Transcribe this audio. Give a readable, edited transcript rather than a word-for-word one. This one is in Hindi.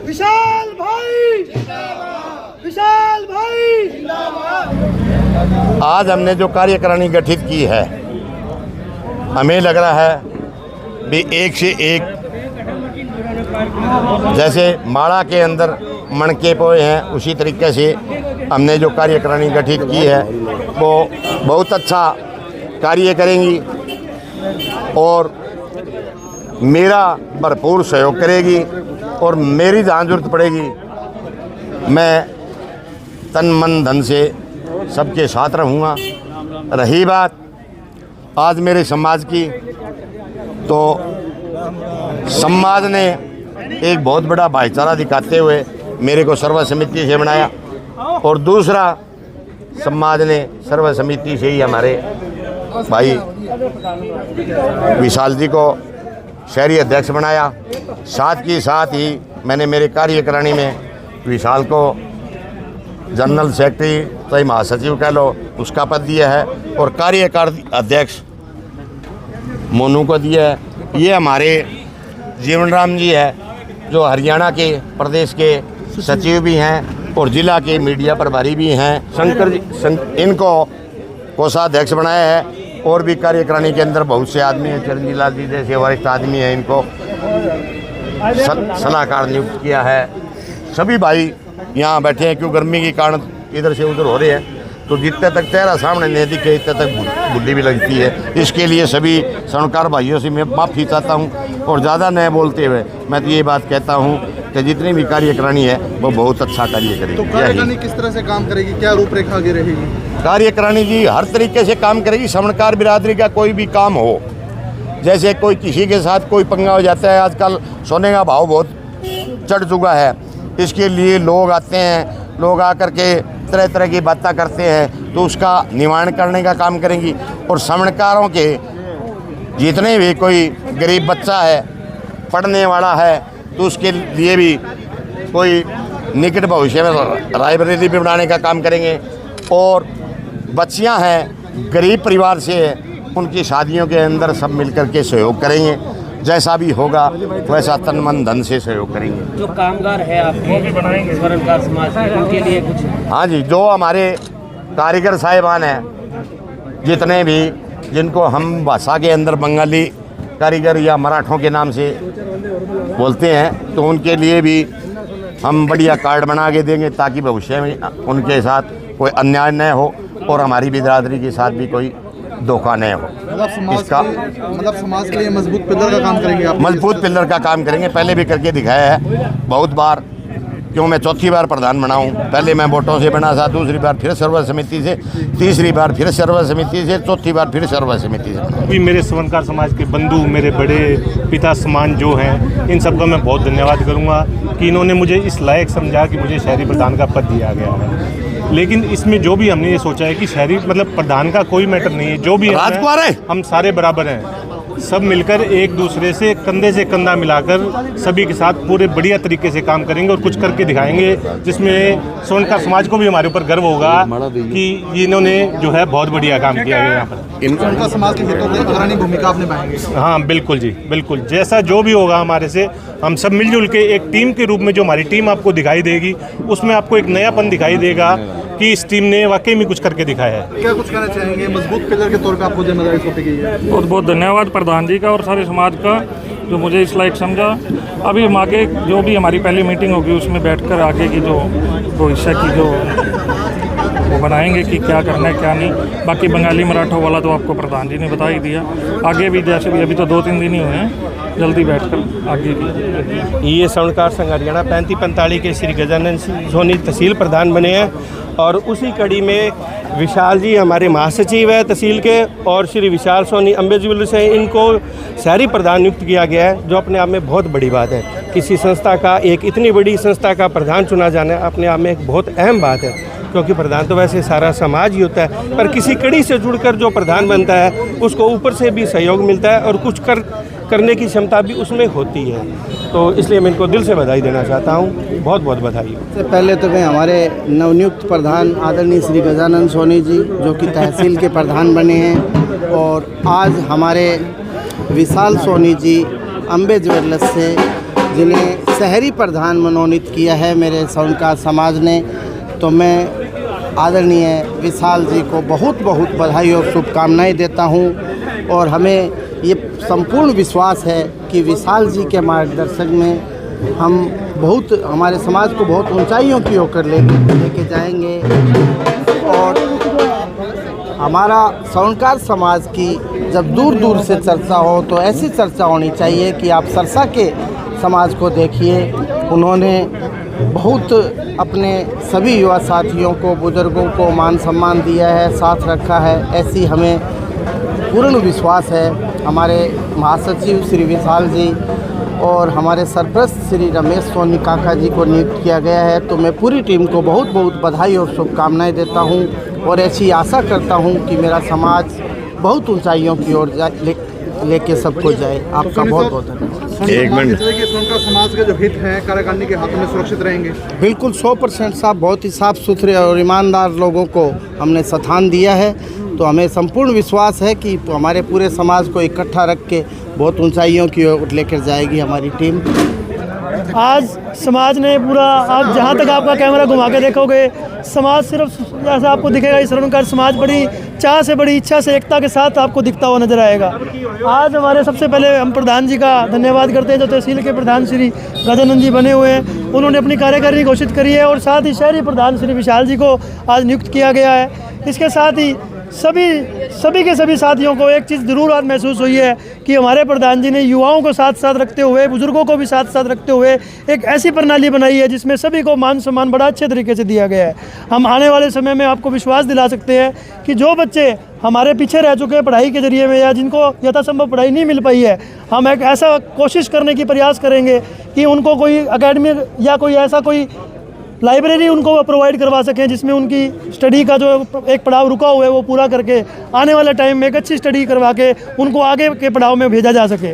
विशाल भाई जिंदाबाद, विशाल भाई जिंदाबाद। आज हमने जो कार्यकारिणी गठित की है, हमें लग रहा है भी एक से एक, जैसे माड़ा के अंदर मणके पोए हैं, उसी तरीके से हमने जो कार्यकारिणी गठित की है वो बहुत अच्छा कार्य करेंगी और मेरा भरपूर सहयोग करेगी। और मेरी जहाँ जरूरत पड़ेगी मैं तन मन धन से सबके साथ रहूँगा। रही बात आज मेरे समाज की, तो समाज ने एक बहुत बड़ा भाईचारा दिखाते हुए मेरे को सर्वसम्मति से बनाया और दूसरा समाज ने सर्वसम्मति से ही हमारे भाई विशाल जी को शहरी अध्यक्ष बनाया। साथ के साथ ही मैंने मेरे कार्यकारिणी में विशाल को जनरल सेक्रेटरी चाहे महासचिव कह लो उसका पद दिया है और कार्यकारी अध्यक्ष मोनू को दिया है। ये हमारे जीवन राम जी है जो हरियाणा के प्रदेश के सचिव भी हैं और जिला के मीडिया प्रभारी भी हैं। शंकर जी इनको कोषाध्यक्ष बनाया है और भी कार्यकारिणी के अंदर बहुत से आदमी हैं। चिरंजीव लाल जी जैसे वरिष्ठ आदमी हैं, इनको सलाहकार नियुक्त किया है। सभी भाई यहाँ बैठे हैं, क्यों गर्मी के कारण इधर से उधर हो रहे हैं, तो जितने तक चेहरा सामने नहीं दिखे इतने तक बुद्धि भी लगती है। इसके लिए सभी स्वर्णकार भाइयों से मैं माफ़ी चाहता हूँ और ज़्यादा न बोलते हुए मैं तो ये बात कहता हूँ कि जितनी भी कार्यकारिणी है वो बहुत अच्छा कार्य करेगी। तो कार्यकारिणी किस तरह से काम करेगी, क्या रूपरेखा आगे रहेगी? कार्यकारिणी जी हर तरीके से काम करेगी। स्वर्णकार बिरादरी का कोई भी काम हो, जैसे कोई किसी के साथ कोई पंगा हो जाता है, आजकल सोने का भाव बहुत चढ़ चुका है, इसके लिए लोग आते हैं, लोग आकर के तरह तरह की बातें करते हैं, तो उसका निवारण करने का काम करेंगी। और स्वर्णकारों के जितने भी कोई गरीब बच्चा है पढ़ने वाला है तो उसके लिए भी कोई निकट भविष्य में लाइब्रेरी भी बनाने का काम करेंगे। और बच्चियां हैं गरीब परिवार से उनकी शादियों के अंदर सब मिलकर के सहयोग करेंगे। जैसा भी होगा वैसा तन मन धन से सहयोग करेंगे। जो कामगार है आपके स्वर्णकार समाज के, उनके लिए कुछ? हाँ जी, जो हमारे कारीगर साहिबान हैं जितने भी, जिनको हम भाषा के अंदर बंगाली कारीगर या मराठों के नाम से बोलते हैं, तो उनके लिए भी हम बढ़िया कार्ड बना के देंगे ताकि भविष्य में उनके साथ कोई अन्याय न हो और हमारी बिरादरी के साथ भी कोई धोखा नहीं हो। मतलब समाज के लिए मजबूत पिलर का काम करेंगे आप? मजबूत पिलर का काम करेंगे, पहले भी करके दिखाया है बहुत बार। क्यों मैं चौथी बार प्रधान बना हूँ, पहले मैं वोटों से बना था, दूसरी बार फिर सर्वसम्मति से, तीसरी बार फिर सर्वसम्मति से, चौथी बार फिर सर्वसम्मति से। भी मेरे स्वर्णकार समाज के बंधु, मेरे बड़े पिता समान जो हैं, इन सबका मैं बहुत धन्यवाद करूँगा कि इन्होंने मुझे इस लायक समझा कि मुझे शहरी प्रधान का पद दिया गया है। लेकिन इसमें जो भी हमने ये सोचा है कि शहरी मतलब प्रधान का कोई मैटर नहीं है, जो भी है हम सारे बराबर हैं, सब मिलकर एक दूसरे से कंधे से कंधा मिलाकर सभी के साथ पूरे बढ़िया तरीके से काम करेंगे और कुछ करके दिखाएंगे, जिसमें स्वर्णकार समाज को भी हमारे ऊपर गर्व होगा कि इन्होंने जो है बहुत बढ़िया काम किया है यहाँ पर। स्वर्णकार समाज के हितों में अग्रणी भूमिका आप निभाएंगे? हाँ बिल्कुल जी, बिल्कुल। जैसा जो भी होगा हमारे से, हम सब मिलजुल के एक टीम के रूप में, जो हमारी टीम आपको दिखाई देगी उसमें आपको एक नयापन दिखाई देगा कि इस टीम ने वाकई में कुछ करके दिखाया है। क्या कुछ कहना चाहेंगे? मजबूत पिलर के तौर पे आपको जिम्मेदारी सौंपी गई है। बहुत बहुत धन्यवाद प्रधान जी का और सारे समाज का जो मुझे इस लायक समझा। अभी हम आगे जो भी हमारी पहली मीटिंग होगी उसमें बैठकर आगे की जो भविष्य की जो वो बनाएंगे कि क्या करना है क्या नहीं। बाकी बंगाली मराठा वाला तो आपको प्रधान जी ने बता ही दिया। आगे भी जैसे भी अभी तो 2-3 दिन ही हुए हैं, जल्दी बैठकर आगे की। ये स्वर्णकार संघ हरियाणा 35-45 के श्री गजानन सिंह सोनी तहसील प्रधान बने हैं और उसी कड़ी में विशाल जी हमारे महासचिव है तहसील के और श्री विशाल सोनी अम्बे ज्वेलर्स हैं, इनको शहरी प्रधान नियुक्त किया गया है, जो अपने आप में बहुत बड़ी बात है। किसी संस्था का एक इतनी बड़ी संस्था का प्रधान चुना जाना अपने आप में एक बहुत अहम बात है, क्योंकि प्रधान तो वैसे सारा समाज ही होता है, पर किसी कड़ी से जुड़कर जो प्रधान बनता है उसको ऊपर से भी सहयोग मिलता है और कुछ करने की क्षमता भी उसमें होती है। तो इसलिए मैं इनको दिल से बधाई देना चाहता हूँ, बहुत बहुत बधाई। सबसे पहले तो मैं हमारे नवनियुक्त प्रधान आदरणीय श्री गजानन सोनी जी जो कि तहसील के प्रधान बने हैं, और आज हमारे विशाल सोनी जी अम्बे ज्वेलर्स से जिन्हें शहरी प्रधान मनोनीत किया है मेरे स्वर्णकार समाज ने, तो मैं आदरणीय विशाल जी को बहुत बहुत बधाई और शुभकामनाएं देता हूं। और हमें ये संपूर्ण विश्वास है कि विशाल जी के मार्गदर्शन में हम बहुत हमारे समाज को बहुत ऊंचाइयों की ओर लेके जाएंगे। और हमारा स्वर्णकार समाज की जब दूर दूर से चर्चा हो तो ऐसी चर्चा होनी चाहिए कि आप सरसा के समाज को देखिए, उन्होंने बहुत अपने सभी युवा साथियों को, बुजुर्गों को मान सम्मान दिया है, साथ रखा है। ऐसी हमें पूर्ण विश्वास है। हमारे महासचिव श्री विशाल जी और हमारे सरपरस्त श्री रमेश सोनी काका जी को नियुक्त किया गया है, तो मैं पूरी टीम को बहुत बहुत बधाई और शुभकामनाएं देता हूं और ऐसी आशा करता हूं कि मेरा समाज बहुत ऊंचाइयों की ओर लेके सबको जाए। आपका बहुत बहुत धन्यवाद। एक मिनट। स्वर्णकार समाज के जो हित हैं कार्यकारिणी के हाथों में सुरक्षित रहेंगे? बिल्कुल 100% साहब, बहुत ही साफ सुथरे और ईमानदार लोगों को हमने स्थान दिया है, तो हमें संपूर्ण विश्वास है कि हमारे पूरे समाज को इकट्ठा रख के बहुत ऊंचाइयों की ओर लेकर जाएगी हमारी टीम। आज समाज ने पूरा, आप जहाँ तक आपका कैमरा घुमा के देखोगे, समाज सिर्फ जैसा आपको दिखेगा, इस स्वर्णकार समाज बड़ी चाह से, बड़ी इच्छा से, एकता के साथ आपको दिखता हुआ नजर आएगा। आज हमारे सबसे पहले हम प्रधान जी का धन्यवाद करते हैं जो तहसील के प्रधान श्री गजानन जी बने हुए हैं, उन्होंने अपनी कार्यकारिणी घोषित करी है, और साथ ही शहरी प्रधान श्री विशाल जी को आज नियुक्त किया गया है। इसके साथ ही सभी के सभी साथियों को एक चीज़ ज़रूर आज महसूस हुई है कि हमारे प्रधान जी ने युवाओं को साथ साथ रखते हुए, बुजुर्गों को भी साथ साथ रखते हुए एक ऐसी प्रणाली बनाई है जिसमें सभी को मान सम्मान बड़ा अच्छे तरीके से दिया गया है। हम आने वाले समय में आपको विश्वास दिला सकते हैं कि जो बच्चे हमारे पीछे रह चुके हैं पढ़ाई के जरिए में, या जिनको यथासंभव पढ़ाई नहीं मिल पाई है, हम एक ऐसा कोशिश करने की प्रयास करेंगे कि उनको कोई अकेडमी या कोई ऐसा कोई लाइब्रेरी उनको प्रोवाइड करवा सकें जिसमें उनकी स्टडी का जो एक पड़ाव रुका हुआ है वो पूरा करके आने वाले टाइम में एक अच्छी स्टडी करवा के उनको आगे के पड़ाव में भेजा जा सके।